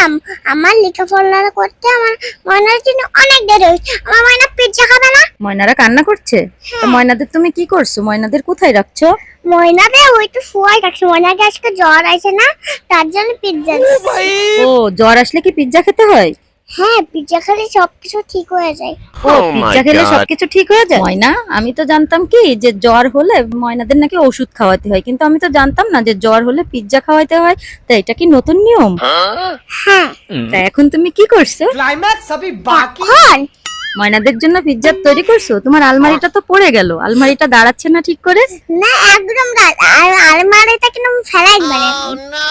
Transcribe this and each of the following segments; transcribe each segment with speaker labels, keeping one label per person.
Speaker 1: মাম্মাম, আমার লেখাপড়া করতে আমার ময়নার জন্য অনেক দেরি হচ্ছে। আমার ময়না পিজ্জা খাবে না।
Speaker 2: ময়নারা কান্না করছে? তো ময়নাদের তুমি কি করছো? ময়নাদের কোথায় রাখছো?
Speaker 1: ময়নাদের ওই তো শুয়াই রাখছি। ময়নাকে আজকে জ্বর আছে না, তার জন্য পিজ্জা দিচ্ছি।
Speaker 2: ও, জ্বর আসলে কি পিজ্জা খেতে হয়?
Speaker 1: হ্যাঁ, পিজ্জা খেলে সবকিছু ঠিক হয়ে যায়।
Speaker 2: ও, পিজ্জা খেলে সবকিছু ঠিক হয়ে যায়? ময়না, আমি তো জানতাম কি যে জ্বর হলে ময়নাদের নাকি ওষুধ খাওয়াতে হয়, কিন্তু আমি তো জানতাম না যে জ্বর হলে পিজ্জা খাওয়াতে হয়। তা এটা কি নতুন নিয়ম?
Speaker 1: হ্যাঁ।
Speaker 2: তা এখন তুমি কি করছো?
Speaker 3: क्लाइमैक्स अभी बाकी
Speaker 1: এখন
Speaker 2: ময়নাদের জন্য পিজ্জা তৈরি করছো? তোমার আলমারিটা তো পড়ে গেল, আলমারিটা দাঁড়াচ্ছে না ঠিক করে।
Speaker 1: না, একদম রাত। আর আলমারিটা কিন্তু ফেলাই মানে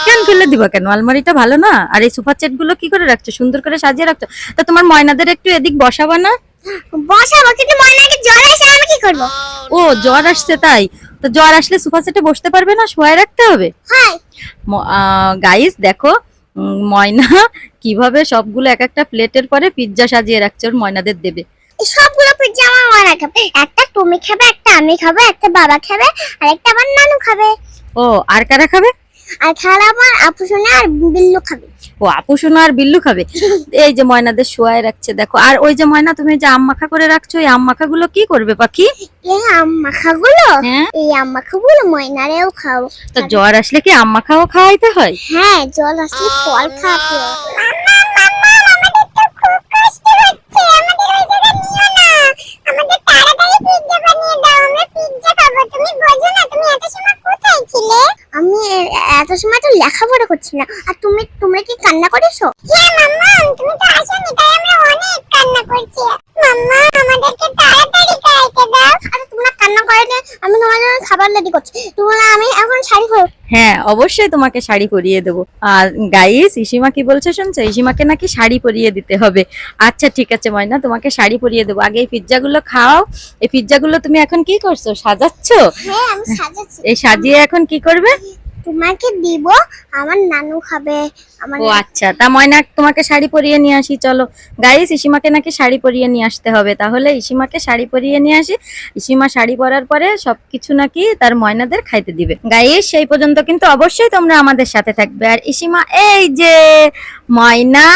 Speaker 2: কেন ফেলে দিবা কেন? আলমারিটা ভালো না? আর এই সোফা সেট গুলো কি করে রাখছো? সুন্দর করে সাজিয়ে রাখছো। তা তোমার ময়নাদের একটু এদিক বসাবা না?
Speaker 1: বসাবো, কিন্তু ময়নাকে জ্বর আসে, আমি কি করবো?
Speaker 2: ও, জ্বর আসছে তাই? তো জ্বর আসলে সোফা সেটে বসতে পারবে না, শোয়ায় রাখতে হবে।
Speaker 1: হ্যাঁ।
Speaker 2: গাইস দেখো, ময়না কিভাবে সবগুলো এক একটা প্লেটের পরে পিজ্জা সাজিয়ে রাখছে, ওর ময়নাদের দেবে।
Speaker 1: এই সবগুলো পিজ্জা আমার ময়না খাবে। একটা তুমি খাবে, একটা আমি খাবো, একটা বাবা খাবে, আর একটা আমার নানু খাবে।
Speaker 2: ও, আর কারা খাবে?
Speaker 1: আর খালা আমার আপু সোনা আর বিল্লু খাবে।
Speaker 2: ও, আপু সোনা আর বিল্লু খাবে। এই যে ময়নাদের শোয়ায় রাখছে দেখো। আর ওই যে ময়না, তুমি যে আম মাখা করে রাখছো, এই আম মাখা গুলো কি করবে পাখি?
Speaker 1: এই আম মাখাগুলো,
Speaker 2: হ্যাঁ,
Speaker 1: এই আম মাখাগুলো ময়নারেও খাবো।
Speaker 2: তো জ্বর আসলে কি আম মাখাও খাওয়াইতে হয়?
Speaker 1: হ্যাঁ, জল আসলে ফল খাতে হয়। আমাদের তো খুব কষ্ট হচ্ছে, আমাদের ওই জায়গা নিও না। আমাদের তাড়াতাড়ি পিজ্জা বানিয়ে দাও, আমরা পিজ্জা খাবো। তুমি বোঝো না, তুমি এত সময় কোথায় ছিলে? আমি এত সময় তো লেখাপড়া করছি না। আর তোমরা কি কান্না করেছো? হ্যাঁ মাম্মা, তুমি তো আসোনি, তাই আমরা অনেক কান্না করছি। মাম্মা, আমাদেরকে তাড়াতাড়ি খাইতে দাও। আরে তোমরা কান্না করলে আমি তোমাদের জন্য খাবার রেডি করছি। তোমরা, আমি এখন শাড়ি পরবো।
Speaker 2: হ্যাঁ, অবশ্যই তোমাকে শাড়ি পরিয়ে দেবো। আর গাইস, ইসিমা কি বলছে শুনছো? ইসিমাকে নাকি শাড়ি পরিয়ে দিতে হবে। আচ্ছা ঠিক আছে ময়না, তোমাকে শাড়ি পরিয়ে দেবো। আগে এই পিজ্জাগুলো খাও। এই পিজ্জাগুলো তুমি এখন কি করছো? সাজাচ্ছো?
Speaker 1: হ্যাঁ, আমি সাজাচ্ছি।
Speaker 2: এই সাজিয়ে এখন কি করবে?
Speaker 1: তোমাকে দিব, আমার নানু খাবে। আমার
Speaker 2: ও আচ্ছা, তা ময়না তোমাকে শাড়ি পরিয়ে নিয়ে আসি চলো। গাইস, ইসিমাকে নাকি শাড়ি পরিয়ে নিয়ে আসতে হবে। তাহলে ইসিমাকে শাড়ি পরিয়ে নিয়ে আসি। ইসিমা শাড়ি পরার পরে সবকিছু নাকি তার ময়নাদের খাইতে দিবে। গাইস, সেই পর্যন্ত কিন্তু অবশ্যই তোমরা আমাদের সাথে থাকবে। আর ইসিমা, এই যে ময়না,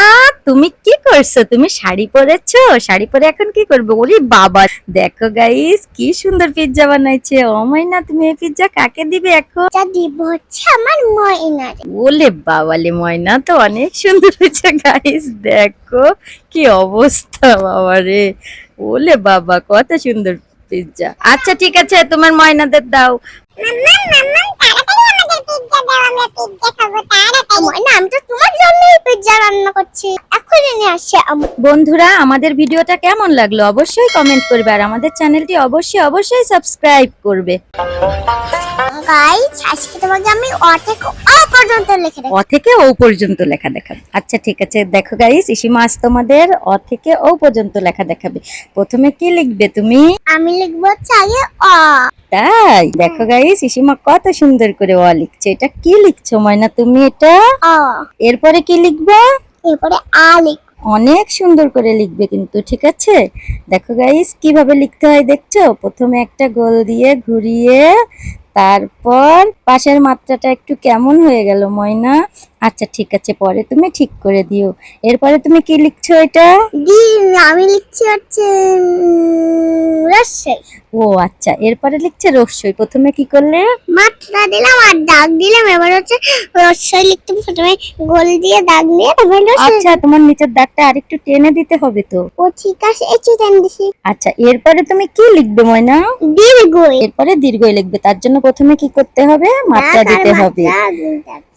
Speaker 2: তুমি কি করছো? তুমি শাড়ি পরেছো? শাড়ি পরে এখন কি করবে? ওরে বাবা, দেখো গাইস, কি সুন্দর পিজ্জা বানাইছে। ও ময়না, তুমি এই পিজ্জা কাকে দিবে এখন?
Speaker 1: যা দিব হচ্ছে আমার ময়নার।
Speaker 2: ওলে বাবালে, ময়না তো অনেক সুন্দর হয়েছে। গাইস দেখো কি অবস্থা, বাবারে। ওলে বাবা, কত সুন্দর পিজ্জা। আচ্ছা ঠিক আছে, তোমার ময়নাদের দাও।
Speaker 1: মাম্মা, মাম্মা, তাড়াতাড়ি আমাদের পিজ্জা দাও, আমরা পিজ্জা খাবো তাড়াতাড়ি। ময়না, আমি তো তোমার জন্যই পিজ্জা রান্না করছি, এখনই নিয়ে আসছে।
Speaker 2: বন্ধুরা, আমাদের ভিডিওটা কেমন লাগলো অবশ্যই কমেন্ট করবে। আর আমাদের চ্যানেলটি অবশ্যই সাবস্ক্রাইব করবে।
Speaker 1: গাইস, আজকে তোমাকে আমি অ থেকে অ পর্যন্ত লিখে দেব।
Speaker 2: অ থেকে ও পর্যন্ত লেখা দেখাবে। আচ্ছা ঠিক আছে, দেখো গাইস, ইসিমা আজ তোমাদের অ থেকে ও পর্যন্ত লেখা দেখাবে। প্রথমে কি লিখবে তুমি?
Speaker 1: আমি লিখবো হচ্ছে আগে অ।
Speaker 2: তাই? দেখো গাইস, ইসিমা কত সুন্দর করে অ লিখছে। এটা কি লিখছো ময়না তুমি? এটা
Speaker 1: অ।
Speaker 2: এরপরে কি লিখবা?
Speaker 1: এরপরে আ লিখ।
Speaker 2: অনেক সুন্দর করে লিখবে কিন্তু, ঠিক আছে? দেখো গাইস, কিভাবে লিখতে হয় দেখছো? প্রথমে একটা গোল দিয়ে ঘুরিয়ে, তারপর পাশের মাত্রাটা একটু কেমন হয়ে গেল ময়না? আচ্ছা ঠিক আছে, পরে তুমি ঠিক করে দিও। এরপরে তুমি কি লিখছো? এটা
Speaker 1: আমি লিখছি হচ্ছে রস্যই।
Speaker 2: ও আচ্ছা, এরপরে লিখছে রস্যই। প্রথমে কি করলে?
Speaker 1: মাত্রা দিলাম আর দাগ দিলাম। এবার হচ্ছে রস্যই লিখতে প্রথমে গোল দিয়ে দাগ দিয়ে তারপর রস্যই।
Speaker 2: আচ্ছা, তোমার নিচের দাগটা আরেকটু টেনে দিতে হবে তো।
Speaker 1: ও ঠিক আছে, এই চিকেন দিছি।
Speaker 2: আচ্ছা, এরপরে তুমি কি লিখবে ময়না?
Speaker 1: দীর্ঘই।
Speaker 2: এরপরে দীর্ঘই লিখবে। তার জন্য প্রথমে কি করতে হবে? মাত্রা দিতে হবে।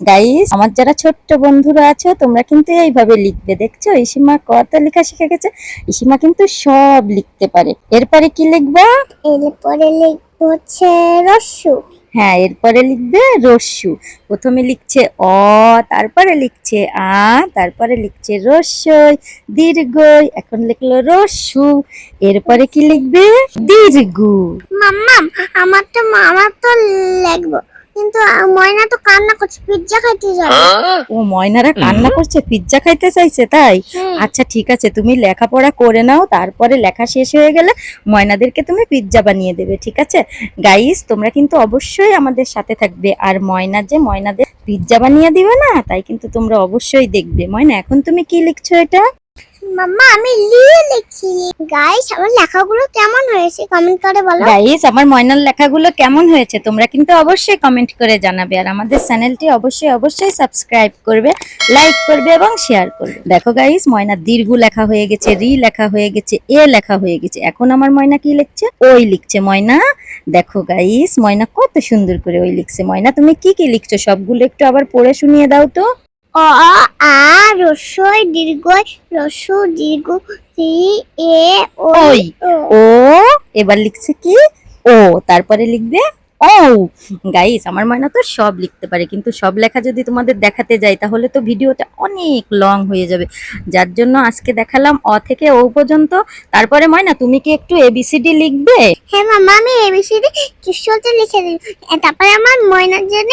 Speaker 2: গাইস, আমার যারা ছোট্ট বন্ধুরা আছো, তোমরা কিন্তু এইভাবে লিখবে। দেখছো ইসিমা কত লেখা শিখে গেছে। ইসিমা কিন্তু সব লিখতে পারে। এরপরে কি লিখবা?
Speaker 1: এরপরে লিখবো হচ্ছে রস্যু।
Speaker 2: হ্যাঁ, এরপরে লিখবে রস্যু। প্রথমে লিখছে অ, তারপরে লিখছে আ, তারপরে লিখছে রস্যই দীর্ঘই, এখন লিখলো রস্যু। এরপরে কি লিখবে? দীর্ঘ।
Speaker 1: মাম্মা, আমার তো লিখবো কিন্তু ময়না তো কান্না করছে, পিজ্জা খাইতে যাবে।
Speaker 2: ও ময়নারা কান্না করছে, পিজ্জা খাইতে চাইছে তাই? আচ্ছা ঠিক আছে, তুমি লেখাপড়া করে নাও, তারপরে লেখা শেষ হয়ে গেলে ময়নাদেরকে তুমি পিজ্জা বানিয়ে দেবে, ঠিক আছে? গাইস তোমরা কিন্তু অবশ্যই আমাদের সাথে থাকবে, আর ময়নাদের পিজ্জা বানিয়ে দিবে না, তাই কিন্তু তোমরা অবশ্যই দেখবে। ময়না এখন তুমি কি লিখছো এটা?
Speaker 1: মাম্মা আমি লিখছি। গাইস আমার লেখাগুলো কেমন হয়েছে কমেন্ট করে বলো।
Speaker 2: গাইস আমার ময়নার লেখাগুলো কেমন হয়েছে তোমরা কিন্তু অবশ্যই কমেন্ট করে জানাবে, আর আমাদের চ্যানেলটি অবশ্যই সাবস্ক্রাইব করবে, লাইক করবে এবং শেয়ার করবে। দেখো গাইস ময়না দীর্ঘ লেখা হয়ে গেছে, রি লেখা হয়ে গেছে, এ লেখা হয়ে গেছে। এখন আমার ময়না কি লিখছে? ওই লিখছে ময়না। দেখো গাইস ময়না কত সুন্দর করে ওই লিখছে। ময়না তুমি কি কি লিখছো সবগুলো একটু আবার পড়ে শুনিয়ে দাও তো।
Speaker 1: অ আ রস্যই দীর্ঘই রস্যু দীর্ঘ সি এ
Speaker 2: ওই
Speaker 1: ও।
Speaker 2: ও এবার লিখছে কি? ও তারপরে লিখবে ও। গাইস আমার ময়না তো সব লিখতে পারে, কিন্তু সব লেখা যদি তোমাদের দেখাতে যাই তাহলে তো ভিডিওটা অনেক লং হয়ে যাবে, যার জন্য আজকে দেখালাম অ থেকে ও পর্যন্ত। তারপরে ময়না তুমি কি একটু এবিসিডি লিখবে?
Speaker 1: হ্যাঁ মাম্মা আমি এবিসিডি কিশোরতে লিখে দিই, তারপরে আমার ময়নার জন্য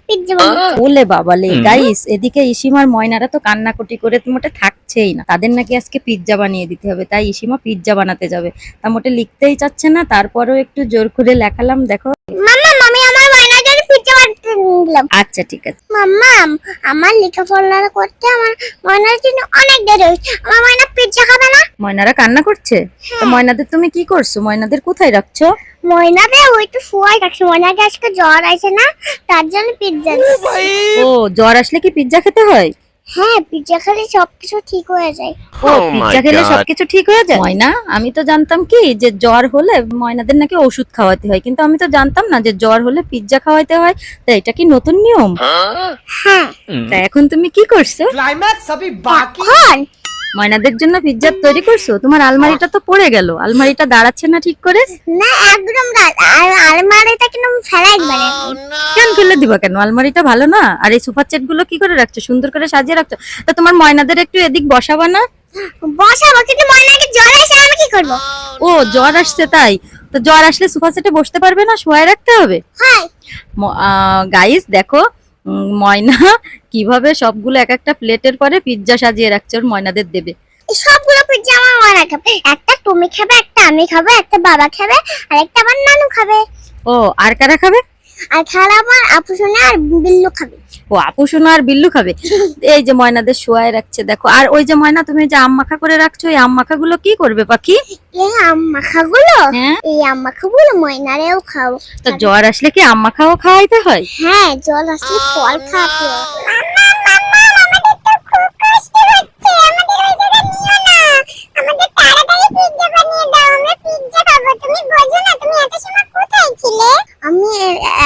Speaker 1: পিজ্জা বানাবো।
Speaker 2: ওলে বাবালে গাইস এদিকে ইসিমার ময়নারা তো কান্নাকুটি করে মোটে থাকছেই না, তাদের নাকি আজকে পিজ্জা বানিয়ে দিতে হবে, তাই ইসিমা পিজ্জা বানাতে যাবে। তা মোটে লিখতেই চাচ্ছে না, তারপরেও একটু জোর করে লেখালাম। দেখো
Speaker 1: মাম্মা আমি আমার ময়নার জন্য পিজ্জা বানাতে দিলাম।
Speaker 2: আচ্ছা ঠিক আছে।
Speaker 1: মাম্মা আমার লেখাপড়া করতে আমার ময়নার জন্য অনেক দেরি হচ্ছে, আমার ময়না পিজ্জা খাবে না।
Speaker 2: ময়নারা কান্না করছে, তো ময়নাদের তুমি কি করছো? ময়নাদের কোথায় রাখছো?
Speaker 1: ময়নাদের ওই তো শুয়াই রাখছে, ময়নাকে আজকে জ্বর আছে না, তার জন্য পিজ্জা দিচ্ছি।
Speaker 2: ও জ্বর আসলে কি পিজ্জা খেতে হয়?
Speaker 1: হ্যাঁ পিজ্জা খেলে সবকিছু ঠিক হয়ে যায়।
Speaker 2: ও পিজ্জা খেলে সবকিছু ঠিক হয়ে যায়? ময়না আমি তো জানতাম কি যে জ্বর হলে ময়নাদের নাকি ওষুধ খাওয়াতে হয়, কিন্তু আমি তো জানতাম না যে জ্বর হলে পিজ্জা খাওয়াতে হয়। তা এটা কি নতুন নিয়ম?
Speaker 1: হ্যাঁ
Speaker 2: তা এখন তুমি কি করছো?
Speaker 3: क्लाइमैक्स अभी बाकी
Speaker 1: এখন
Speaker 2: ময়নাদের জন্য পিজ্জা তৈরি করছো? তোমার আলমারিটা তো পড়ে গেল, আলমারিটা দাঁড়াচ্ছে না ঠিক করে।
Speaker 1: না একদম রাত, আর আলমারিটা কিন্তু ফেলাই মানে
Speaker 2: কেন ফেলে দিবা কেন? আলমারিটা ভালো না? আর এই সোফা সেট গুলো কি করে রাখছো? সুন্দর করে সাজিয়ে রাখছো। তা তোমার ময়নাদের একটু এদিক বসাবা না?
Speaker 1: বসাবো, কিন্তু ময়নাকে জ্বর আসে আমি কি করবো?
Speaker 2: ও জ্বর আসছে তাই? তো জ্বর আসলে সোফা সেটে বসতে পারবে না, শোয়ায় রাখতে হবে।
Speaker 1: হ্যাঁ
Speaker 2: গাইস দেখো ময়না কিভাবে সবগুলো এক একটা প্লেটের পরে পিজ্জা সাজিয়ে রাখছে, ওর ময়নাদের দেবে।
Speaker 1: এই সবগুলো পিজ্জা আমার ময়না খাবে, একটা তুমি খাবে, একটা আমি খাবো, একটা বাবা খাবে, আর একটা আমার নানু খাবে,
Speaker 2: ও আর কারা খাবে?
Speaker 1: আর খালা আমার আপু সোনা আর বিল্লু খাবে।
Speaker 2: ও আপু সোনা আর বিল্লু খাবে। এই যে ময়নাদের শোয়ায় রাখছে দেখো। আর ওই যে ময়না তুমি যে আম মাখা করে রাখছো, এই আম মাখা গুলো কি করবে পাখি?
Speaker 1: এই আম মাখাগুলো,
Speaker 2: হ্যাঁ
Speaker 1: এই আম মাখাগুলো ময়নারেও খাবো।
Speaker 2: তো জ্বর আসলে কি আম মাখাও খাওয়াইতে হয়?
Speaker 1: হ্যাঁ জল আসলে ফল খাতে হয়। আমাদের তো খুব কষ্ট হচ্ছে, আমাদের ওই জায়গা নিও না, আমাদের তাড়াতাড়ি পিজ্জা বানিয়ে দাও, আমরা পিজ্জা খাবো। তুমি বোঝো না তুমি এত সময় কোথায় ছিলে? আমি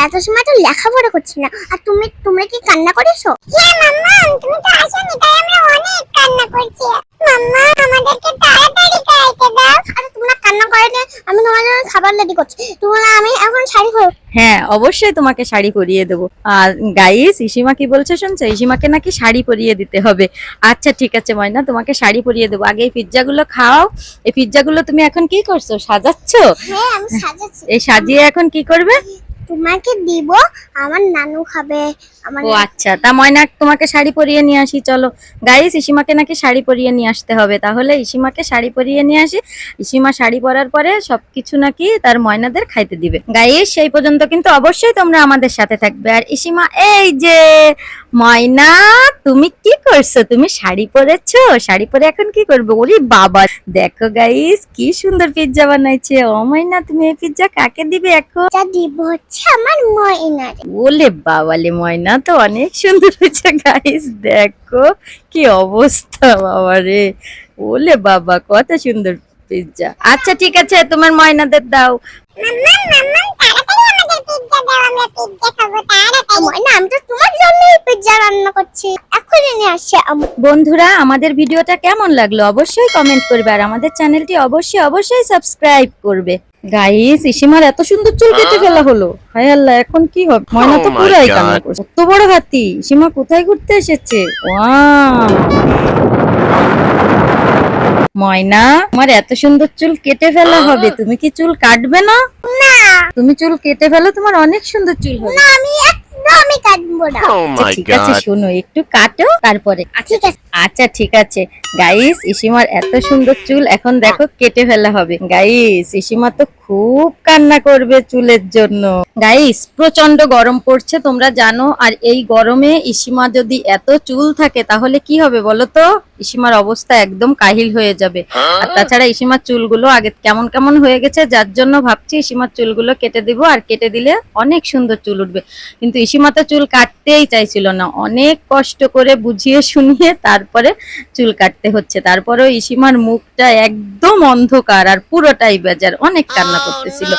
Speaker 1: এত সময় তো লেখাপড়া করছি না, আর তোমরা কি কান্না করেছো? হ্যাঁ মাম্মা তুমি তো আসোনি, তাই আমরা অনেক কান্না করছি। মাম্মা আমাদেরকে তাড়াতাড়ি খাইতে দাও। আরে তোমরা কান্না করলে আমি তোমার জন্য খাবার রেডি করছি, তোমরা আমি এখন শাড়ি পরবো।
Speaker 2: হ্যাঁ অবশ্যই তোমাকে শাড়ি পরিয়ে দেবো। আর গাইস ইসিমা কি বলছে শুনছো? ইসিমাকে নাকি শাড়ি পরিয়ে দিতে হবে। আচ্ছা ঠিক আছে ময়না, তোমাকে শাড়ি পরিয়ে দেবো। আগে এই পিজ্জা গুলো খাও। এই পিজ্জা গুলো তুমি এখন কি করছো? সাজাচ্ছো?
Speaker 1: হ্যাঁ আমি সাজাচ্ছি।
Speaker 2: এই সাজিয়ে এখন কি করবে?
Speaker 1: তোমাকে দিব, আমার নানু খাবে, আমার
Speaker 2: ও আচ্ছা, তা ময়না তোমাকে শাড়ি পরিয়ে নিয়ে আসি চলো। গাইস ইসিমাকে নাকি শাড়ি পরিয়ে নিয়ে আসতে হবে, তাহলে ইসিমাকে শাড়ি পরিয়ে নিয়ে আসি। ইসিমা শাড়ি পরার পরে সবকিছু নাকি তার ময়নাদের খাইতে দিবে। গাইস সেই পর্যন্ত কিন্তু অবশ্যই তোমরা আমাদের সাথে থাকবে। আর ইসিমা এই যে ময়না তুমি কি করছো? তুমি শাড়ি পরেছো, শাড়ি পরে এখন কি করবে? ওরে বাবা দেখো গাইস কি সুন্দর পিজ্জা বানাইছে। ও ময়না তুমি এই পিজ্জা কাকে দিবে এখন?
Speaker 1: যা দিব হচ্ছে আমার ময়নার।
Speaker 2: ওলে বাবালে ময়না তো অনেক সুন্দর হয়েছে। গাইস দেখো কি অবস্থা বাবারে। ওলে বাবা কত সুন্দর পিজ্জা। আচ্ছা ঠিক আছে তোমার ময়নাদের দাও।
Speaker 1: মাম্মা তাড়াতাড়ি আমাদের পিজ্জা দাও, আমরা পিজ্জা খাবো তাড়াতাড়ি। ময়না আমি তো তোমার জন্যই পিজ্জা রান্না করছি, এখনই নিয়ে আসছে।
Speaker 2: বন্ধুরা আমাদের ভিডিওটা কেমন লাগলো অবশ্যই কমেন্ট করবে, আর আমাদের চ্যানেলটি অবশ্যই সাবস্ক্রাইব করবে। গাইস ইসিমার এত সুন্দর চুল কেটে ফেলা হলো, হায় আল্লাহ এখন কি হবে? ময়না তো
Speaker 4: Oh my
Speaker 2: পুরাই
Speaker 4: God!
Speaker 2: কান্না করছে। কত বড় হাতি! ইসিমা কোথায় ঘুরতে এসেছে? ওয়াও ময়না আমার এত সুন্দর চুল কেটে ফেলা হবে, তুমি কি চুল কাটবে না?
Speaker 1: না
Speaker 2: তুমি চুল কেটে ফেলো, তোমার অনেক সুন্দর চুল হবে।
Speaker 1: না আমি আমি কাটবো না।
Speaker 2: ঠিক আছে শোনো, একটু কাটো তারপরে।
Speaker 1: ঠিক আছে।
Speaker 2: আচ্ছা ঠিক আছে গাইস, ইসিমার এত সুন্দর চুল এখন দেখো কেটে ফেলা হবে। গাইস ইসিমা তো খুব কান্না করবে চুলের জন্য। গাইস প্রচন্ড গরম পড়ছে তোমরা জানো, আর এই গরমে ইসিমা যদি এত চুল থাকে তাহলে কি হবে বলো তো? ইসিমার অবস্থা একদম কাহিল হয়ে যাবে। আর তাছাড়া ইসিমার চুলগুলো আগে কেমন কেমন হয়ে গেছে, যার জন্য ভাবছি ইসিমার চুলগুলো কেটে দিব, আর কেটে দিলে অনেক সুন্দর চুল উঠবে। কিন্তু ইসিমা তো চুল কাটতেই চাইছিল না, অনেক কষ্ট করে বুঝিয়ে শুনিয়ে তারপরে চুল কাটতে হচ্ছে। তারপরেও ইসিমার মুখটা একদম অন্ধকার আর পুরোটাই বেজার, অনেক কান্না করতেছিল।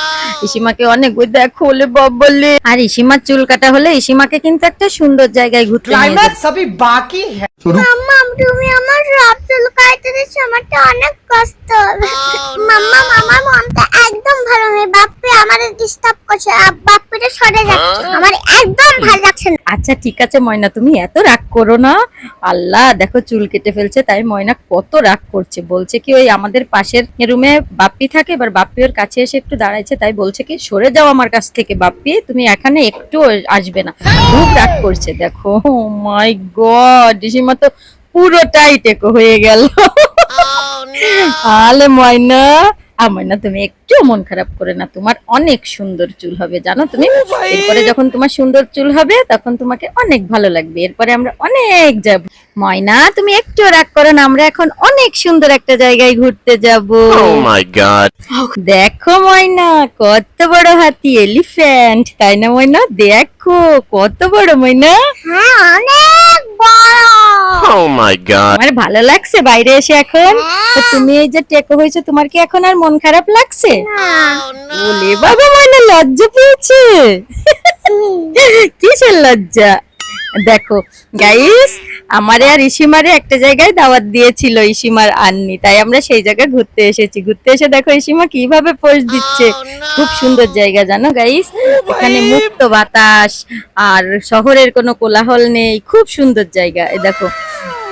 Speaker 2: ইসিমাকে অনেক দেখো বলে বলে। আর ইসিমার চুল কাটা হলে ইসিমাকে কিন্তু একটা সুন্দর জায়গায় ঘুরতে নিয়ে যাবে।
Speaker 3: क्लाइमैक्स अभी बाकी है।
Speaker 1: মাম্মা তুমি আমার সব চুল কাটতে দিচ্ছ, আমারটা অনেক কষ্ট হবে। মাম্মা আমার মনটা একদম ভালো নেই, বাপ্পি আমারে ডিস্টার্ব করছে, বাপ্পিটা সরে যাচ্ছে, আমার একদম ভালো লাগছে না।
Speaker 2: আচ্ছা ঠিক আছে ময়না, তুমি এত রাগ করো না। আল্লাহ দেখো চুল কেটে ফেলছে, তাই ময়না কত রাগ করছে। বলছে কি ওই আমাদের পাশের রুমে বাপ্পি থাকে, এবার বাপ্পি ওর কাছে এসে একটু দাঁড়াইছে, তাই বলছে কি সরে যাও আমার কাছ থেকে বাপ্পি, তুমি এখানে একটু আসবে না। খুব রাগ করছে দেখো। মাই গড, ইসিমা তো পুরোটাই টেকো হয়ে গেল। আলে ময়না, ময়না তুমি একটু মন খারাপ করে না, তোমার অনেক সুন্দর চুল হবে জানো তুমি। এরপরে যখন তোমার সুন্দর চুল হবে তখন তোমাকে অনেক ভালো লাগবে, এরপরে আমরা অনেক যাব। ময়না তুমি একটু রাগ করো না, আমরা এখন অনেক সুন্দর একটা জায়গায় ঘুরতে যাব।
Speaker 4: Oh my god.
Speaker 2: দেখো ময়না কত বড় হাতি, এলিফ্যান্ট, তাই না ময়না? দেখো কত বড় ময়না।
Speaker 1: হ্যাঁ অনেক বড়।
Speaker 4: Oh my god.
Speaker 2: আমার ভালো লাগছে বাইরে এসে এখন। তো তুমি এই যে টেকো হয়েছে, তোমার কি এখন আর মন খারাপ লাগছে? ওলে বাবা, ময়না লজ্জা পেয়েছে। কিসের লজ্জা? দেখো গাইস, আমারে আর ইসিমারে একটা জায়গায় দাওয়াত দিয়েছিল ইসিমার আন্নি, তাই আমরা সেই জায়গায় ঘুরতে এসেছি। ঘুরতে এসে দেখো ইসিমা কিভাবে পোজ দিচ্ছে। খুব সুন্দর জায়গা জানো গাইস, এখানে মুক্ত বাতাস আর শহরের কোনো কোলাহল নেই, খুব সুন্দর জায়গা। এই দেখো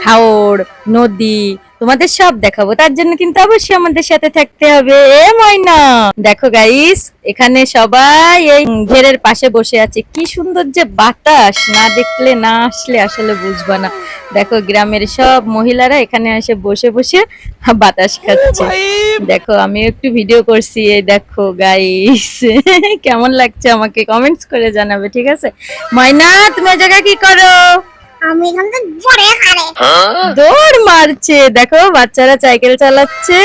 Speaker 2: হাওড়, নদী, তোমাদের সব দেখাবো, তার জন্য কিন্তু অবশ্যই আমাদের সাথে থাকতে হবে। এ ময়না দেখো গাইস, এখানে সবাই এই ঘেরের পাশে বসে আছে, কি সুন্দর যে বাতাস, না দেখলে না আসলে আসলে বুঝবা না। দেখো গ্রামের সব মহিলারা এখানে এসে বসে বসে বাতাস খাচ্ছে। দেখো আমি একটু ভিডিও করছি, এই দেখো গাইস। কেমন লাগছে আমাকে কমেন্টস করে জানাবে, ঠিক আছে? ময়না তুমি এই জায়গায় কি করো?
Speaker 1: আমি এখান থেকে জোরে হারে
Speaker 2: দৌড় মারছে, দেখো বাচ্চারা সাইকেল চালাচ্ছে।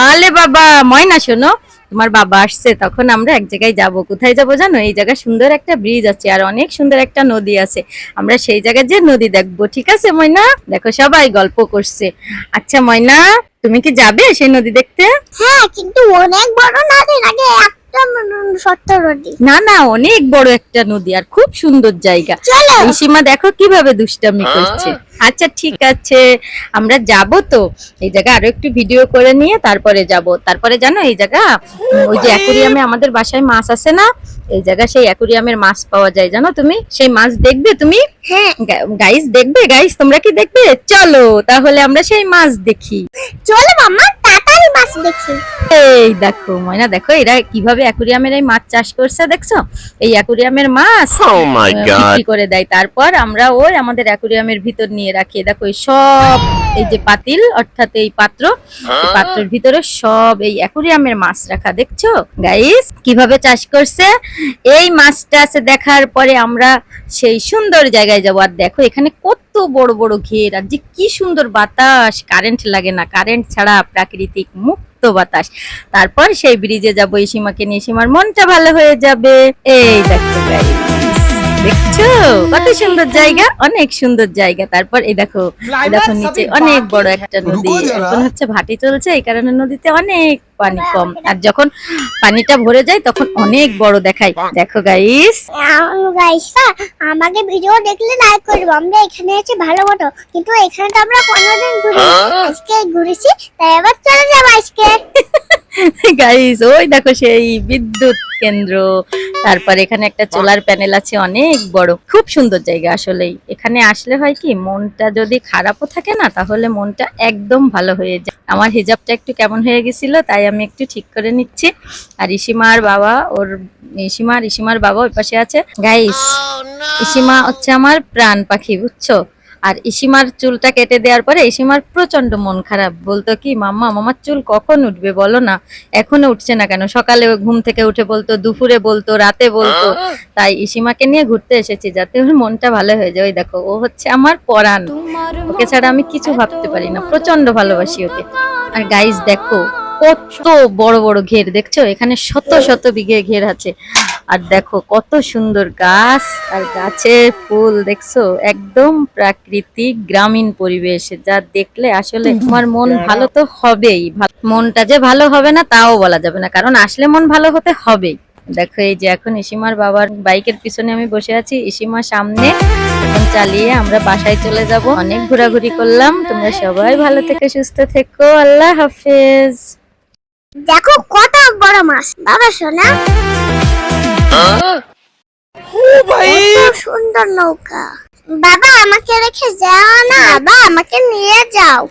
Speaker 2: আলে বাবা, ময়না শোনো, তোমার বাবা আসছে, তখন আমরা এক জায়গায় যাব। কোথায় যাব জানো? এই জায়গায় সুন্দর একটা ব্রিজ আছে আর অনেক সুন্দর একটা নদী আছে, আমরা সেই জায়গায় যে নদী দেখবো, ঠিক আছে ময়না? দেখো সবাই গল্প করছে। আচ্ছা ময়না তুমি কি যাবে সেই নদী দেখতে?
Speaker 1: হ্যাঁ কিন্তু অনেক বড় নদী নাকি একটা ছোট্ট নদী?
Speaker 2: না না, অনেক বড় একটা নদী আর খুব সুন্দর জায়গা।
Speaker 1: চলো।
Speaker 2: এই সীমা দেখো কিভাবে দুষ্টামি করছে। আচ্ছা ঠিক আছে, আমরা যাব তো এই জায়গা আরো একটু ভিডিও করে নিয়ে তারপরে যাব। তারপরে জানো এই জায়গা ওই যে অ্যাকুরিয়ামে আমাদের বাসায় মাছ আছে না, এই জায়গা সেই অ্যাকুরিয়ামের মাছ পাওয়া যায় জানো তুমি? সেই মাছ দেখবে তুমি?
Speaker 1: হ্যাঁ
Speaker 2: গাইস দেখবে? গাইস তোমরা কি দেখবে? চলো তাহলে আমরা সেই মাছ দেখি।
Speaker 1: চলো মাম্মা তাড়াতাড়ি মাছ দেখি।
Speaker 2: এই দেখো ময়না, দেখো এরা কিভাবে অ্যাকুরিয়ামের এই মাছ চাষ করছে, দেখছো? এই অ্যাকুরিয়ামের মাছ
Speaker 4: Oh my god.
Speaker 2: বিক্রি করে দেয়, তারপর আমরা ওই আমাদের অ্যাকুরিয়ামের ভিতর নিয়ে রাখি। দেখো এই সব এই যে পাতিল অর্থাৎ এই পাত্র, এই পাত্রের ভিতরে সব এই অ্যাকুরিয়ামের মাছ রাখা, দেখছো গাইস কিভাবে চাষ করছে? এই মাছটা আছে দেখার পরে আমরা সেই সুন্দর জায়গায় যাবো। আর দেখো এখানে কত বড় বড় ঘের, আর যে কি সুন্দর বাতাস, কারেন্ট লাগে না, কারেন্ট ছাড়া প্রাকৃতিক মুক্ত বাতাস। তারপর সেই ব্রিজে যাবো, এই সীমাকে নিয়ে, সীমার মনটা ভালো হয়ে যাবে। এই দেখো গাইস, দেখছো কত সুন্দর জায়গা, অনেক সুন্দর জায়গা। তারপর এই দেখো, এই দেখো নিচে অনেক বড় একটা নদী, এখন হচ্ছে ভাটি চলছে, এই কারণে নদীতে অনেক পানি কম, আর যখন পানিটা ভরে যায় তখন অনেক বড় দেখায়। দেখো গাইস,
Speaker 1: গাইসরা আমাকে ভিডিও দেখলে লাইক করবো। আমরা এখানে আছি ভালো মতো, কিন্তু এখানে তো আমরা কোনোদিন ঘুরি, আজকে ঘুরেছি, তাই এবার চলে যাবো আজকে।
Speaker 2: গাইস ওই দেখো সেই বিদ্যুৎ কেন্দ্র, তারপর এখানে একটা সোলার প্যানেল আছে অনেক বড়, খুব সুন্দর জায়গা আসলেই। এখানে আসলে হয় কি, মনটা যদি খারাপও থাকে না তাহলে মনটা একদম ভালো হয়ে যায়। আমার হিজাবটা একটু কেমন হয়ে গেছিল তাই আমি একটু ঠিক করে নিচ্ছি। আর ইসিমার বাবা ইসিমার বাবা ওই পাশে আছে। গাইস ইসিমা হচ্ছে আমার প্রাণ পাখি, বুঝছো? আর ইসিমার চুলটা কেটে দেওয়ার পরে ইসিমার প্রচন্ড মন খারাপ, বলতো কি মাম্মা আমার চুল কখন উঠবে বলো না, এখনো উঠছে না কেন? সকালে ও ঘুম থেকে উঠে বলতো, দুপুরে বলতো, রাতে বলতো। তাই ইসিমাকে নিয়ে ঘুরতে এসেছি যাতে ওর মনটা ভালো হয়ে যায়। ওই দেখো ও হচ্ছে আমার পরাণ, ওকে ছাড়া আমি কিছু ভাবতে পারি না, প্রচন্ড ভালোবাসি ওকে। আর গাইস দেখো কত বড় বড় ঘের, দেখছো? এখানে শত শত বিঘে ঘের আছে। আর দেখো কত সুন্দর গাছ, আর গাছের ফুল দেখছো, একদম প্রাকৃতিক গ্রামীণ পরিবেশ, যা দেখলে আসলে তোমার মন ভালো তো হবেই। মনটা যে ভালো হবে না তাও বলা যাবে না, কারণ আসলে মন ভালো হতে হবেই। দেখো এই যে এখন ইসিমার বাবার বাইকের পিছনে আমি বসে আছি, ইসিমা সামনে। এখন চালিয়ে আমরা বাসায় চলে যাব। অনেক ঘোরাঘুরি করলাম, তোমরা সবাই ভালো থেকে সুস্থ থেকো, আল্লাহ হাফেজ।
Speaker 1: দেখো কত বড় মাছ বাবা সোনা, কত সুন্দর নৌকা। বাবা আমাকে রেখে যাও না, বাবা আমাকে নিয়ে যাও।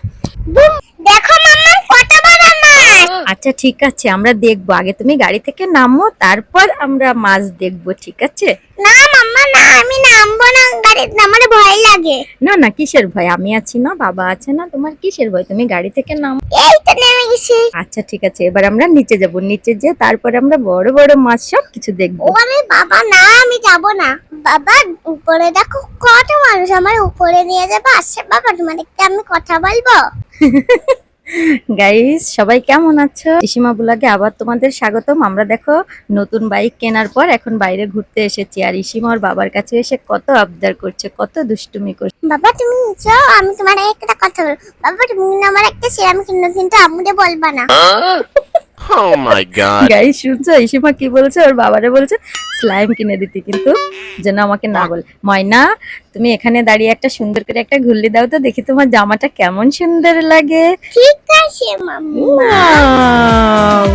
Speaker 1: বুম, দেখো মাম্মা কত বড় মাছ।
Speaker 2: আচ্ছা ঠিক আছে, আমরা দেখবো, আগে তুমি গাড়ি থেকে নামো তারপর আমরা মাছ দেখবো, ঠিক আছে?
Speaker 1: না মাম্মা না, আমি নামবো না গাড়িতে, আমার ভয় লাগে।
Speaker 2: না না, কিসের ভয়? আমি আছি না, বাবা আছে না, তোমার কিসের ভয়? তুমি গাড়ি থেকে নামো।
Speaker 1: এই তো নেমে গেছি।
Speaker 2: আচ্ছা ঠিক আছে, এবার আমরা নিচে যাব, নিচে যেয়ে তারপরে আমরা বড় বড় মাছ সব কিছু দেখবো।
Speaker 1: ওরে বাবা না, আমি যাব না। বাবা উপরে দেখো কত মানুষ, আমার উপরে নিয়ে যাবে। আচ্ছা বাবা তোমাদেরকে আমি কথা বলবো।
Speaker 2: গাইস সবাই কেমন আছো? ইসিমা ব্লগে আবার তোমাদের স্বাগতম। আমরা দেখো নতুন বাইক কেনার পর এখন বাইরে ঘুরতে এসেছি, আর ইসিমা ওর বাবার কাছে এসে কত আবদার করছে, কত দুষ্টুমি করছে।
Speaker 1: বাবা তুমি যাও, আমি তোমার একটা কথা বলবো। বাবা তুমি আমার একটা সিরাম কিনো, কিন্তু আম্মুকে বলবা না।
Speaker 4: Oh my god.
Speaker 2: গাইস শুনছো ইসিমা কি বলছে? ওর বাবারে বলছে স্লাইম কিনে দিতে, কিন্তু যেন আমাকে না বলে। ময়না তুমি এখানে দাঁড়িয়ে একটা সুন্দর করে একটা ঘুরলি দাও তো, দেখি তোমার জামাটা কেমন সুন্দর লাগে।
Speaker 1: ঠিক আছে মাম্মা।
Speaker 2: Wow!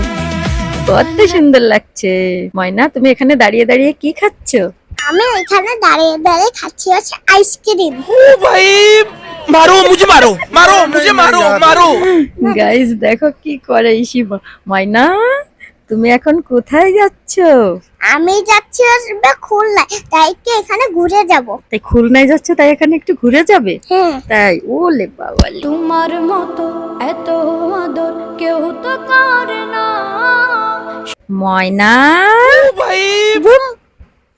Speaker 2: কত সুন্দর লাগছে। ময়না তুমি এখানে দাঁড়িয়ে দাঁড়িয়ে কি খাচ্ছো?
Speaker 1: আমি এখানে দাঁড়িয়ে দাঁড়িয়ে খাচ্ছি হচ্ছে আইসক্রিম।
Speaker 3: भाई मारो मुझे, मारो मारो मुझे, मारो मारो।
Speaker 2: গাইস দেখো কি করে ইসিমা। ময়না তুমি এখন কোথায় যাচ্ছো?
Speaker 1: আমি যাচ্ছি হচ্ছে খুলনায়, তাই তো এখানে ঘুরে যাব।
Speaker 2: তাই খুলনায় যাচ্ছ, তাই এখানে একটু ঘুরে যাবে?
Speaker 1: হ্যাঁ
Speaker 2: তাই ওলে বাবা।
Speaker 5: তোমার মতো এত আদর কেউ তো করে না।
Speaker 2: ময়না
Speaker 3: भाई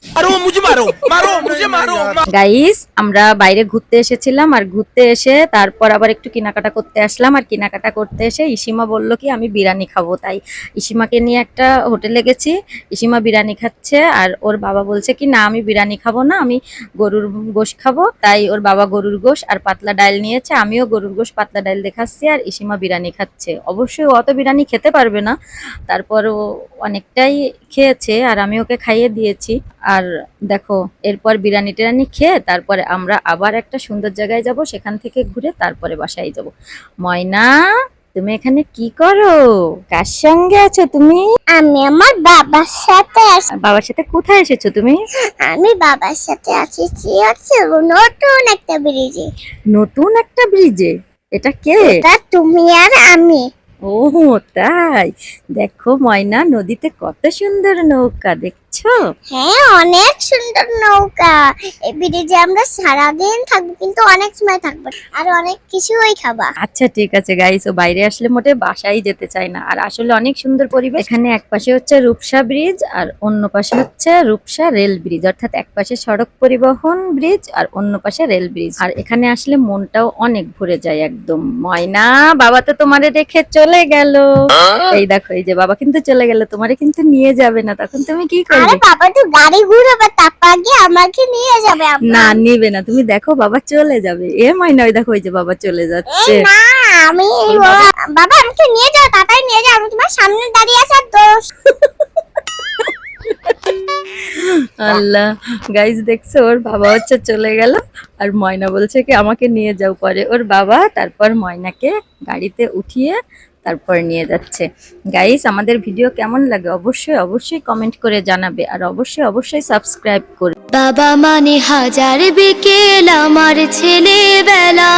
Speaker 3: मारो मुझे, मारो मारो मुझे, मारो।
Speaker 2: গাইস আমরা বাইরে ঘুরতে এসেছিলাম, আর ঘুরতে এসে তারপর আবার একটু কেনাকাটা করতে আসলাম। আর কেনাকাটা করতে এসে ইসিমা বলল কি আমি বিরিয়ানি খাবো, তাই ইসিমাকে নিয়ে একটা হোটেলে গেছি। ইসিমা বিরিয়ানি খাচ্ছে, আর ওর বাবা বলছে কি না আমি বিরিয়ানি খাবো না, আমি গরুর গোশ খাবো। তাই ওর বাবা গরুর গোশ আর পাতলা ডাল নিয়েছে, আমিও গরুর গোশ পাতলা ডাল দেখাচ্ছি, আর ইসিমা বিরিয়ানি খাচ্ছে। অবশ্যই অত বিরিয়ানি খেতে পারবে না, তারপর ও অনেকটাই খেয়েছে আর আমি ওকে খাইয়ে দিয়েছি। আর দেখো এরপর বিরিয়ানি টিরানি খেয়ে তারপরে আমরা আবার একটা সুন্দর জায়গায় যাব, সেখান থেকে ঘুরে তারপরে বাসায় যাব। ময়না তুমি এখানে কি করো? কার সঙ্গে আছো তুমি?
Speaker 1: আমি আমার বাবার সাথে আছি।
Speaker 2: আর বাবার সাথে কোথায় এসেছো তুমি?
Speaker 1: আমি বাবার সাথে আছি হচ্ছে নতুন একটা ব্রিজে।
Speaker 2: নতুন একটা ব্রিজে? এটা কে?
Speaker 1: তা তুমি আর আমি।
Speaker 2: ও তাই। দেখো ময়না নদীতে কত সুন্দর নৌকা, দেখছো?
Speaker 1: হ্যাঁ অনেক সুন্দর নৌকা। এই ব্রিজে আমরা সারাদিন থাকবো, কিন্তু অনেক সময় থাকবো আর অনেক কিছুই খাবা।
Speaker 2: আচ্ছা ঠিক আছে গাইস, ও বাইরে আসলে মোটে বাসায় যেতে চায় না। আর আসলে অনেক সুন্দর পরিবেশ। এখানে এক পাশে হচ্ছে রূপসা ব্রিজ আর অন্য পাশে হচ্ছে রূপসা রেল ব্রিজ, অর্থাৎ এক পাশে সড়ক পরিবহন ব্রিজ আর অন্য পাশে রেল ব্রিজ। আর এখানে আসলে মনটাও অনেক ভরে যায় একদম। ময়না বাবা তো তোমারে রেখে চলে গেল। এই দেখো এই যে বাবা কিন্তু চলে গেল, তোমারে কিন্তু নিয়ে যাবে না, তখন তুমি কি
Speaker 1: আরে
Speaker 2: করবে?
Speaker 1: বাবা তো গাড়ি ঘুরাবে, তারপর আগে আমাকে নিয়ে যাবে আব্বা।
Speaker 2: না নিবে না, তুমি দেখো বাবা চলে যাবে। এ ময়না ওই দেখো ওই যে বাবা চলে যাচ্ছে।
Speaker 1: এই না আমি বাবা আমাকে নিয়ে যাও, তাড়াতাড়ি নিয়ে যাও, আমি তোমার সামনে দাঁড়িয়ে আছি। আর দোষ
Speaker 2: আল্লাহ, গাইজ দেখছো ওর বাবা হচ্ছে চলে গেল, আর ময়না বলছে কি আমাকে নিয়ে যাও। পরে ওর বাবা তারপর ময়নাকে গাড়িতে উঠিয়ে তারপর নিয়ে যাচ্ছে। গাইস, আমাদের ভিডিও কেমন লাগে অবশ্যই অবশ্যই কমেন্ট করে জানাবে, আর অবশ্যই অবশ্যই সাবস্ক্রাইব করবে।
Speaker 5: বাবা মানে হাজার বিকেল আমার ছেলেবেলা।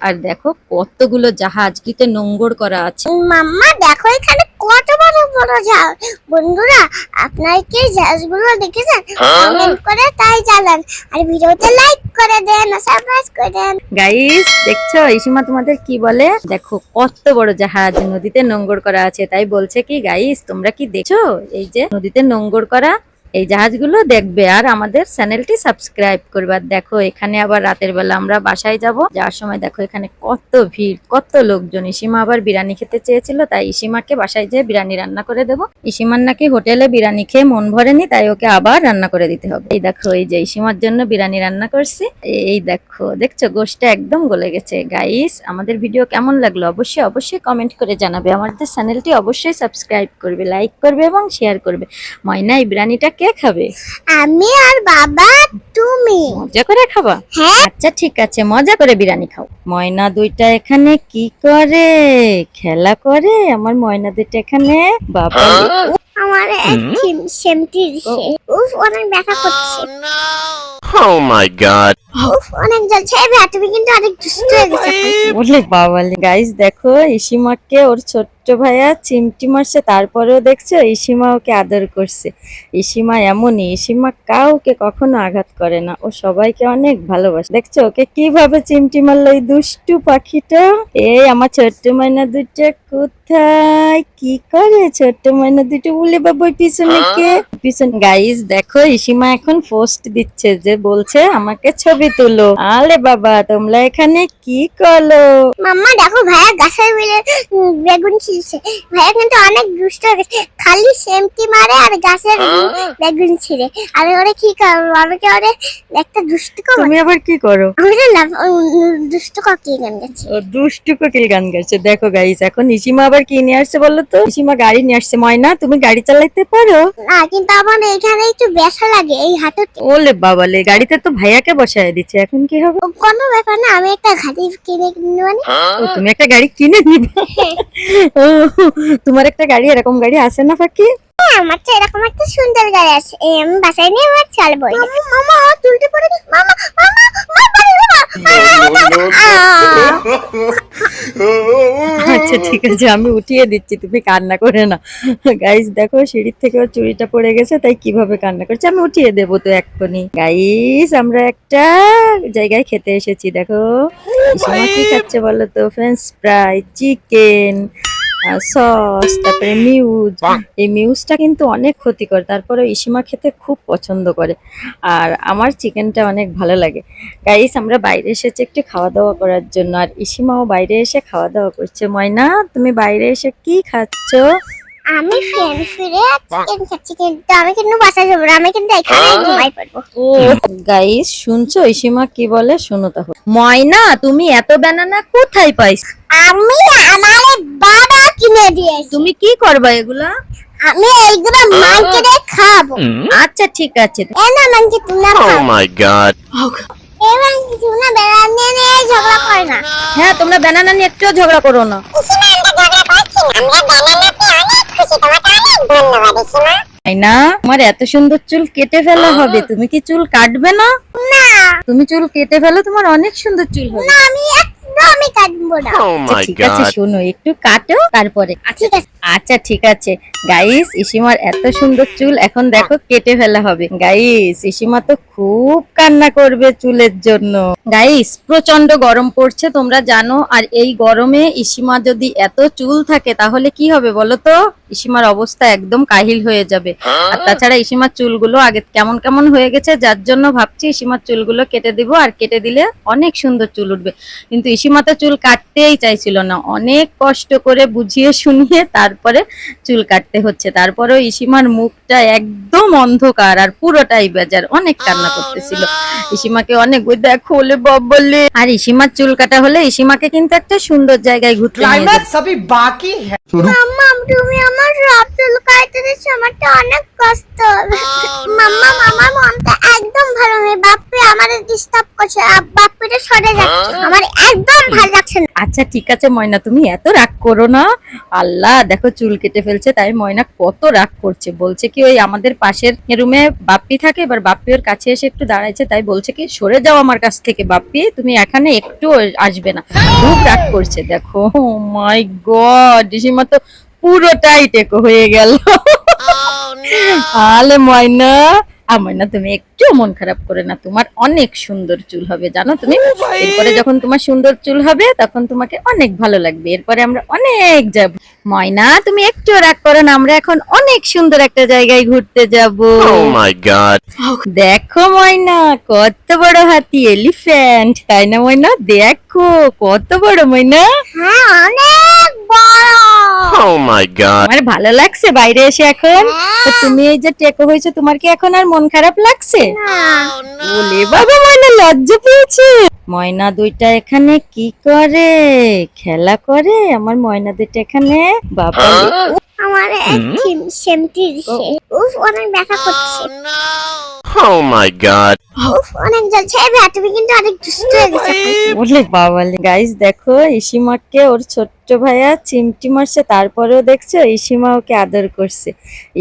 Speaker 2: আর দেখো কতগুলো জাহাজ কিতে নোঙ্গর করা আছে।
Speaker 1: মাম্মা দেখো এখানে কত বড় বড় জাহাজ। বন্ধুরা আপনারা কি জাহাজগুলো দেখেছেন? কমেন্ট করে তাই জানান, আর ভিডিওতে লাইক করে দেন, সাবস্ক্রাইব করে দেন।
Speaker 2: গাইস দেখছো ইসিমা তোমাদের কি বলে, দেখো কত বড় জাহাজ নদীতে নোঙ্গর করা আছে। তাই বলছে কি গাইস তোমরা কি দেখছো এই যে নদীতে নোঙ্গর করা এই জাহাজগুলো দেখবে, আর আমাদের চ্যানেলটি সাবস্ক্রাইব করবে। আর দেখো এখানে আবার রাতের বেলা আমরা বাসায় যাব, যাওয়ার সময় দেখো এখানে কত ভিড়, কত লোকজন। ইসিমা আবার বিরিয়ানি খেতে চেয়েছিল, তাই ইসিমাকে বাসায় যেয়ে বিরিয়ানি রান্না করে দেবো। ইসিমার নাকি হোটেলে বিরিয়ানি খেয়ে মন ভরেনি, তাই ওকে আবার রান্না করে দিতে হবে। এই দেখো এই যে ইসিমার জন্য বিরিয়ানি রান্না করছি। এই দেখো দেখছো গোশটা একদম গলে গেছে। গাইস আমাদের ভিডিও কেমন লাগলো অবশ্যই অবশ্যই কমেন্ট করে জানাবে। আমাদের চ্যানেলটি অবশ্যই সাবস্ক্রাইব করবে, লাইক করবে এবং শেয়ার করবে। ময়না এই বিরিয়ানিটা কে খাবে?
Speaker 1: আমি আর বাবা। তুমি
Speaker 2: মজা করে খাবা?
Speaker 1: হ্যাঁ।
Speaker 2: আচ্ছা ঠিক আছে, মজা করে বিরিয়ানি খাও। ময়না দুইটা এখানে কি করে, খেলা করে? আমার ময়না দুইটা এখানে বাবা
Speaker 1: আমার সেমটি উফ অনেক ব্যথা করছে।
Speaker 4: Oh my god.
Speaker 1: উফ অনেক জ্বলছে। এবার তুমি কিন্তু অনেক দুষ্ট হয়ে গেছো।
Speaker 2: বলে বাবালে। গাইস দেখো ইসিমাকে ওর ছোট্ট ভাইয়া চিমটি মারছে, তারপরেও দেখছো ইসিমা ওকে আদর করছে। ইসিমা এমনই, ইসিমা কাউকে কখনো আঘাত করে না, ও সবাইকে অনেক ভালোবাসে। দেখছো ওকে কিভাবে চিমটি মারলো এই দুষ্টু পাখিটা। এই আমার ছোট্ট ময়না দুইটা কোথায়, কি করে ছোট্ট ময়না দুটো? বলে বাবা পিছনে কে? পিছনে। গাইস দেখো ইসিমা এখন পোস্ট দিচ্ছে, যে বলছে আমাকে ছবি তুলো। আলে বাবা তোমরা এখানে কি করো?
Speaker 1: মাম্মা দেখো ভাইয়া গাছের বেগুন ছিলছে। ভাইয়া কিন্তু অনেক দুষ্ট হয়ে গেছে, খালি সেমটি মারে আর গাছের বেগুন ছিঁড়ে। আমি ওরে কি করবো? আমি কি ওরে একটা দুষ্টু করবো?
Speaker 2: তুমি আবার কি করো?
Speaker 1: আমি তো দুষ্টু কাকি গান গাচ্ছি।
Speaker 2: ও দুষ্টু কোকিল গান গাইছে। দেখো গাইস এখন ইসিমা আবার কি নিয়ে আসছে বলো তো? ইসিমা গাড়ি নিয়ে আসছে। ময়না তুমি গাড়ি চালাইতে পারো?
Speaker 1: না কিন্তু আমার এখানে একটু ব্যথা লাগে এই হাঁটু।
Speaker 2: ওলে বাবালে, গাড়িতে তো ভাইয়াকে বসায় দিচ্ছে, এখন কি হবে?
Speaker 1: কোনো ব্যাপার না, আমি একটা গাড়ি কিনে নিবানি।
Speaker 2: ও তুমি একটা গাড়ি কিনে নিবে? ও তোমার একটা গাড়ি, এরকম গাড়ি আছে না ফাঁকি?
Speaker 1: আমার তো এরকম একটা সুন্দর গাড়ি আছে, এই আমি বাসায় নিয়ে আমার চালবো। মামা তুলতে পারে না। মামা মামা
Speaker 2: আচ্ছা ঠিক আছে, আমি উঠিয়ে দিচ্ছি, তুমি কান্না করে না। গাইস দেখো সিঁড়ির থেকে ওর চুড়িটা পড়ে গেছে, তাই কিভাবে কান্না করছে। আমি উঠিয়ে দেবো তো এক্ষুনি। গাইস আমরা একটা জায়গায় খেতে এসেছি, দেখো ইসিমা কি খাচ্ছে বলো তো? ফ্রেঞ্চ ফ্রাই, চিকেন, সস, তারপরে মিউজ। এই মিউজটা কিন্তু অনেক ক্ষতিকর, তারপরে ইসিমা খেতে খুব পছন্দ করে, আর আমার চিকেনটা অনেক ভালো লাগে। গাইস আমরা বাইরে এসেছি একটু খাওয়া দাওয়া করার জন্য, আর ইসিমাও বাইরে এসে খাওয়া দাওয়া করছে। ময়না তুমি বাইরে এসে কি খাচ্ছ?
Speaker 1: আমি ফ্রেন্ড ফিরে চিকেন খাচ্ছি, কিন্তু আমি কিন্তু বাসায় যাবো না, আমি কিন্তু এখানে ঘুমাই পড়বো।
Speaker 2: ও গাইস শুনছো ইসিমা কি বলে? শোনো তাহলে। ময়না তুমি এত বানানা কোথায় পাইছো?
Speaker 1: আমি আমার বাবা কিনে দিয়েছি।
Speaker 2: তুমি কি করবা এগুলা?
Speaker 1: আমি এইগুলো মাকে দিয়ে খাবো।
Speaker 2: আচ্ছা ঠিক আছে।
Speaker 1: এ না মানছি তোমরা
Speaker 4: Oh
Speaker 1: খাও।
Speaker 4: my god.
Speaker 1: এবার কিছু না বেড়ানে নিয়ে ঝগড়া করে না।
Speaker 2: হ্যাঁ তোমরা বানানা নিয়ে একটু ঝগড়া করো না।
Speaker 1: ইসিমা আমরা ঝগড়া করছি না, আমরা বেড়ানাতে অনেক খুশি। তোমাকে অনেক ধন্যবাদ ইসিমা।
Speaker 2: না তোমার এত সুন্দর চুল কেটে ফেলা হবে, তুমি কি চুল কাটবে না?
Speaker 1: না
Speaker 2: তুমি চুল কেটে ফেলো, তোমার অনেক সুন্দর চুল হবে।
Speaker 1: না আমি একদমই কাটবো না।
Speaker 4: Oh
Speaker 2: আচ্ছা,
Speaker 4: my
Speaker 2: ঠিক আছে
Speaker 4: god.
Speaker 2: শোনো একটু কাটো তারপরে।
Speaker 1: ঠিক আছে।
Speaker 2: আচ্ছা ঠিক আছে। গাইস ইসিমার এত সুন্দর চুল এখন দেখো কেটে ফেলা হবে। গাইস ইসিমা তো খুব কান্না করবে চুলের জন্য। গাইস প্রচন্ড গরম পড়ছে তোমরা জানো, আর এই গরমে ইসিমা যদি এত চুল থাকে তাহলে কি হবে বলো তো? ইসিমার অবস্থা একদম কাহিল হয়ে যাবে। আর তাছাড়া ইসিমার চুলগুলো আগে কেমন কেমন হয়ে গেছে, যার জন্য ভাবছি ইসিমার চুলগুলো কেটে দিব, আর কেটে দিলে অনেক সুন্দর চুল উঠবে। কিন্তু ইসিমা তো চুল কাটতেই চাইছিল না, অনেক কষ্ট করে বুঝিয়ে শুনিয়ে তারপর তারপরে চুল কাটতে হচ্ছে। তারপরেও ইসিমার মুখটা একদম অন্ধকার আর পুরোটাই বেজার, অনেক কান্না করতেছিল। ইসিমাকে অনেক ওই দেখো বলে বলে। আর ইসিমার চুল কাটা হলে ইসিমাকে কিন্তু একটা সুন্দর জায়গায় ঘুরতে নিয়ে যেতে।
Speaker 3: क्लाइमैक्स अभी बाकी है।
Speaker 1: মাম্মা তুমি আমার সব চুল কাটতে দিচ্ছ, আমারটা অনেক কষ্ট। মাম্মা আমার মনটা একদম ভালো নেই, বাপ্পি আমারে ডিস্টার্ব করছে, বাপ্পিটা সরে যাচ্ছে, আমার একদম ভালো লাগছে না।
Speaker 2: আচ্ছা ঠিক আছে ময়না, তুমি এত রাগ করো না। আল্লাহ দেখো চুল কেটে ফেলছে, তাই ময়না কত রাগ করছে। বলছে কি ওই আমাদের পাশের রুমে বাপ্পি থাকে, এবার বাপ্পি ওর কাছে এসে একটু দাঁড়াইছে, তাই বলছে কি সরে যাও আমার কাছ থেকে বাপ্পি, তুমি এখানে একটু আসবে না। খুব রাগ করছে। দেখো মাই গড, ইসিমা তো পুরোটাই টেকো হয়ে গেল। আলে ময়না, ময়না তুমি একটু মন খারাপ করে না, তোমার অনেক সুন্দর চুল হবে জানো তুমি। এরপরে যখন তোমার সুন্দর চুল হবে তখন তোমাকে অনেক ভালো লাগবে, এরপরে আমরা অনেক যাব। ময়না তুমি একটু রাগ করো না, আমরা এখন অনেক সুন্দর একটা জায়গায় ঘুরতে যাব।
Speaker 4: Oh my god.
Speaker 2: দেখো ময়না কত বড় হাতি, এলিফ্যান্ট, তাই না ময়না? দেখো কত বড় ময়না।
Speaker 1: হ্যাঁ অনেক বড়।
Speaker 4: Oh my god.
Speaker 2: আমার ভালো লাগছে বাইরে এসে এখন। তো তুমি এই যে টেকো হয়েছে, তোমার কি এখন আর মন খারাপ লাগছে? ওলে বাবা, ময়না লজ্জা পেয়েছে। ময়না দুইটা এখানে কি করে? খেলা করে আমার ময়না দুইটা এখানে। বাবা
Speaker 1: আমার সেমটি দিছে, উফ অনেক ব্যথা করছে,
Speaker 4: Oh my god.
Speaker 1: উফ অনেক জ্বলছে। এই ভাই তুমি কিন্তু অনেক দুষ্ট হয়ে গেছো।
Speaker 2: বলে বাবা, গাইস দেখো ইসিমাকে ওর ছোট্ট ভাইয়া চিমটি মারছে, তারপরেও দেখছো ইসিমা ওকে আদর করছে।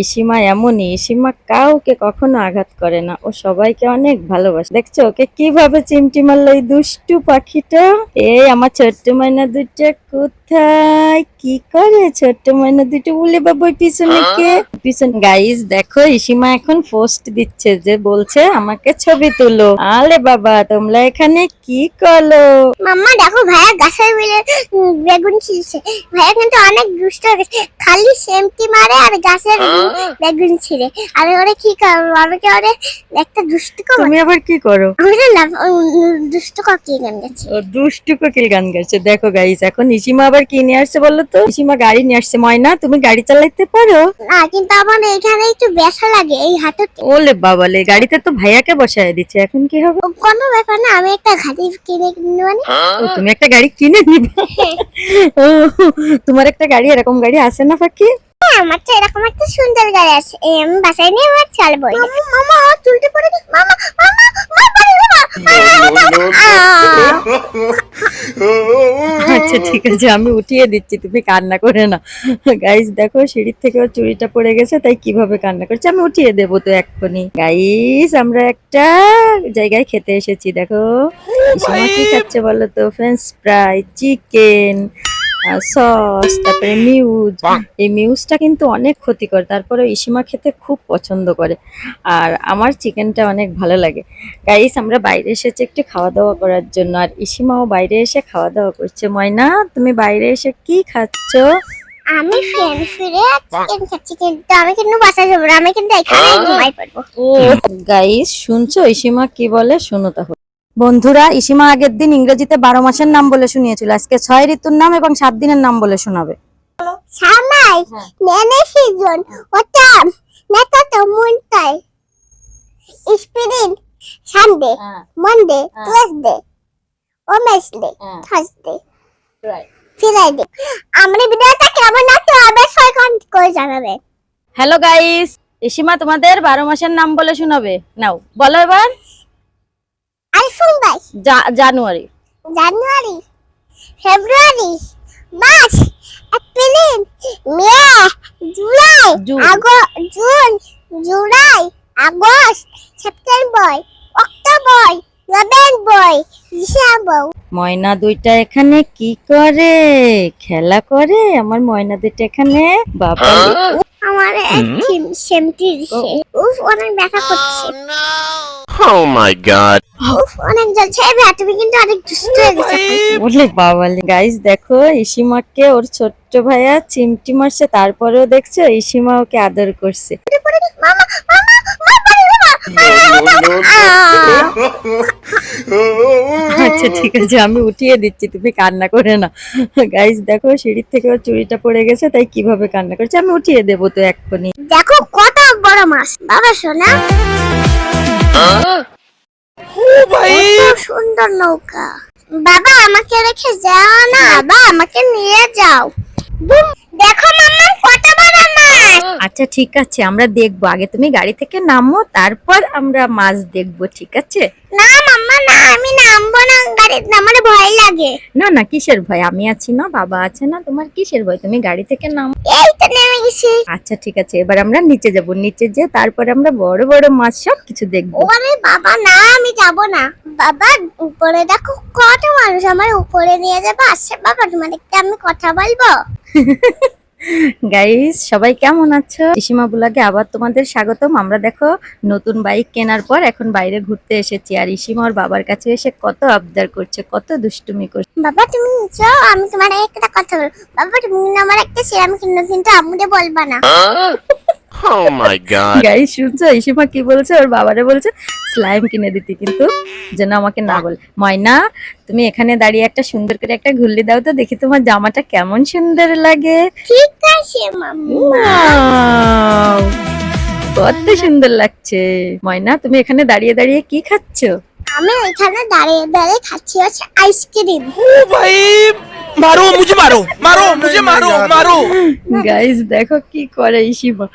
Speaker 2: ইসিমা এমনই, ইসিমা কাউকে কখনো আঘাত করে না, ও সবাইকে অনেক ভালোবাসে। দেখছো ওকে কিভাবে চিমটি মারলো এই দুষ্টু পাখিটা। এই আমার ছোট্ট ময়না দুইটা কোথায়, কি করে ছোট্ট ময়না দুটো? বলে বাবা ওই পিছনে কে? পিছনে। গাইস দেখো ইসিমা এখন পোস্ট দিচ্ছে, যে বলছে আমাকে ছবি তুলো। আলে বাবা তোমরা এখানে কি করো?
Speaker 1: মাম্মা দেখো ভাইয়া গাছের মিলে বেগুন ছিলছে, ভাইয়া কিন্তু অনেক দুষ্ট হয়ে গেছে, খালি সেমটি মারে আর গাছের বেগুন ছিঁড়ে। আর ওরে কি করবো, আমি কি ওরে একটা দুষ্ট করবো?
Speaker 2: তুমি আবার কি করো?
Speaker 1: আমি তো দুষ্ট কাকি গান গাচ্ছি।
Speaker 2: ও দুষ্টু কোকিল গান গাইছে। দেখো গাইস এখন ইসিমা আবার কি নিয়ে আসছে বলো তো? ইসিমা গাড়ি নিয়ে আসছে। ময়না তুমি গাড়ি চালাইতে পারো?
Speaker 1: না কিন্তু আমার এখানে একটু ব্যথা লাগে এই হাতে।
Speaker 2: ওলে বাবালে, গাড়িতে তো ভাইয়াকে বসায় দিচ্ছে, এখন কি হবে?
Speaker 1: কোনো ব্যাপার না, আমি একটা গাড়ি কিনে মানে
Speaker 2: ও তুমি একটা গাড়ি কিনে নিবে? ও তোমার একটা গাড়ি, এরকম গাড়ি আছে না পাখি?
Speaker 1: আমার তো এরকম একটা সুন্দর গাড়ি আছে, এই আমি বাসায় নিয়ে আমার চালাবো। মামা চুলতে পড়ে দি, মামা মামা
Speaker 2: আচ্ছা ঠিক আছে, আমি উঠিয়ে দিচ্ছি, তুমি কান্না করে না। গাইস দেখো সিঁড়ির থেকে ওর চুড়িটা পড়ে গেছে, তাই কিভাবে কান্না করছে। আমি উঠিয়ে দেবো তো এক্ষুনি। গাইস আমরা একটা জায়গায় খেতে এসেছি, দেখো ইসিমা কি খাচ্ছে বলো তো? ফ্রেঞ্চ ফ্রাই, চিকেন, সস, তারপরে মিউজ। এই মিউজটা কিন্তু অনেক ক্ষতিকর, তারপরে ইসিমা খেতে খুব পছন্দ করে, আর আমার চিকেনটা অনেক ভালো লাগে। গাইস আমরা বাইরে এসেছি একটু খাওয়া দাওয়া করার জন্য, আর ইসিমাও বাইরে এসে খাওয়া দাওয়া করছে। ময়না তুমি বাইরে এসে কি খাচ্ছ?
Speaker 1: আমি ফ্রেন্ড ফিরে চিকেন খাচ্ছি, কিন্তু আমি কিন্তু বাসায় যাবো না, আমি কিন্তু এখানে ঘুমাই পড়বো।
Speaker 2: ও গাইস শুনছো ইসিমা কি বলে? শোনো তাহলে। বন্ধুরা ইসিমা আগের দিন ইংরেজিতে 12 মাসের নাম বলে শুনিয়েছিল, আজকে 6 ঋতুর নাম এবং 7 দিনের নাম বলে শোনাবে।
Speaker 1: সামাই নেনে সিজন ওটাম নেতাতো মুনতাই spring Sunday Monday Tuesday Wednesday Thursday Friday. আমরা ভিডিওটা কেমন লাগলো আবার সবাই কমেন্ট করে জানাবে।
Speaker 2: হ্যালো গাইস, ইসিমা তোমাদের 12 মাসের নাম বলে শোনাবে, নাও বলো এবার।
Speaker 1: আইফোন বাই
Speaker 2: January,
Speaker 1: January February March April May July
Speaker 2: June.
Speaker 1: June July August September October November December.
Speaker 2: ময়না দুইটা এখানে কি করে? খেলা করে আমার ময়না দুইটা এখানে। বাবা
Speaker 1: আমার সেমটি দিছে, উফ অনেক ব্যথা করছে,
Speaker 4: Oh my god.
Speaker 1: উফ অনেক জ্বলছে। এই ভাই তুমি কিন্তু অনেক দুষ্ট হয়ে গেছো।
Speaker 2: বলে বাবালে। গাইস দেখো ইসিমাকে ওর ছোট্ট ভাইয়া চিমটি মারছে, তারপরেও দেখছো ইসিমা ওকে আদর করছে।
Speaker 1: মামা মামা
Speaker 2: আচ্ছা ঠিক আছে, আমি উঠিয়ে দিচ্ছি, তুমি কান্না করে না। গাইস দেখো, সিঁড়ির থেকে ওর চুড়িটা পড়ে গেছে, তাই কিভাবে কান্না করছে। আমি উঠিয়ে দেবো তো এক্ষুনি।
Speaker 1: দেখো কত বড় মাছ বাবা সোনা,
Speaker 3: ओ भाई
Speaker 1: কত সুন্দর নৌকা। বাবা আমাকে রেখে যাও না, বাবা আমাকে নিয়ে যাও। বুম, দেখো মাম্মা কত বড় মাছ।
Speaker 2: আচ্ছা ঠিক আছে, আমরা দেখবো, আগে তুমি গাড়ি থেকে নামো, তারপর আমরা মাছ দেখবো, ঠিক আছে?
Speaker 1: না মাম্মা না, আমি নামবো না গাড়িতে, আমার ভয় লাগে।
Speaker 2: না না, কিসের ভয়, আমি আছি না, বাবা আছে না, তোমার কিসের ভয়? তুমি গাড়ি থেকে নামো।
Speaker 1: এই তো নেমে গেছি।
Speaker 2: আচ্ছা ঠিক আছে, এবার আমরা নিচে যাব, নিচে যেয়ে তারপর আমরা বড় বড় মাছ সব কিছু দেখবো।
Speaker 1: ওরে বাবা না, আমি যাব না। বাবা উপরে দেখো কত মানুষ, আমার উপরে নিয়ে যাবে। আসছে বাবা, তোমাদেরকে আমি কথা বলবো।
Speaker 2: গাইস সবাই কেমন আছো? পিসিমা ব্লগে আবার তোমাদের স্বাগতম। আমরা দেখো নতুন বাইক কেনার পর এখন বাইরে ঘুরতে এসেছি, আর ইসিমা ওর বাবার কাছে এসে কত আবদার করছে, কত দুষ্টুমি করছে।
Speaker 1: বাবা তুমি যাও, আমি তোমার একটা কথা বলবো। বাবা তুমি আমার একটা সেরাম কিনো, কিন্তু আম্মুকে বলবা না।
Speaker 4: Oh my god.
Speaker 2: গাইস শুনছো, ইসিমা কি বলছে? ওর বাবারে বলছে স্লাইম কিনে দিতে, কিন্তু যেন আমাকে না বলে। ময়না, তুমি এখানে দাঁড়িয়ে একটা সুন্দর করে একটা ঘুরলি দাও তো, দেখি তোমার জামাটা কেমন সুন্দর লাগে।
Speaker 1: ঠিক আছে মাম্মা।
Speaker 2: Wow! কত সুন্দর লাগছে। ময়না, তুমি এখানে দাঁড়িয়ে দাঁড়িয়ে কি খাচ্ছো?
Speaker 1: আমি এখানে দাঁড়িয়ে দাঁড়িয়ে খাচ্ছি হচ্ছে আইসক্রিম।
Speaker 3: ओ भाई मारो मुझे मारो मारो मुझे मारो मारो
Speaker 2: গাইস দেখো কি করে ইসিমা,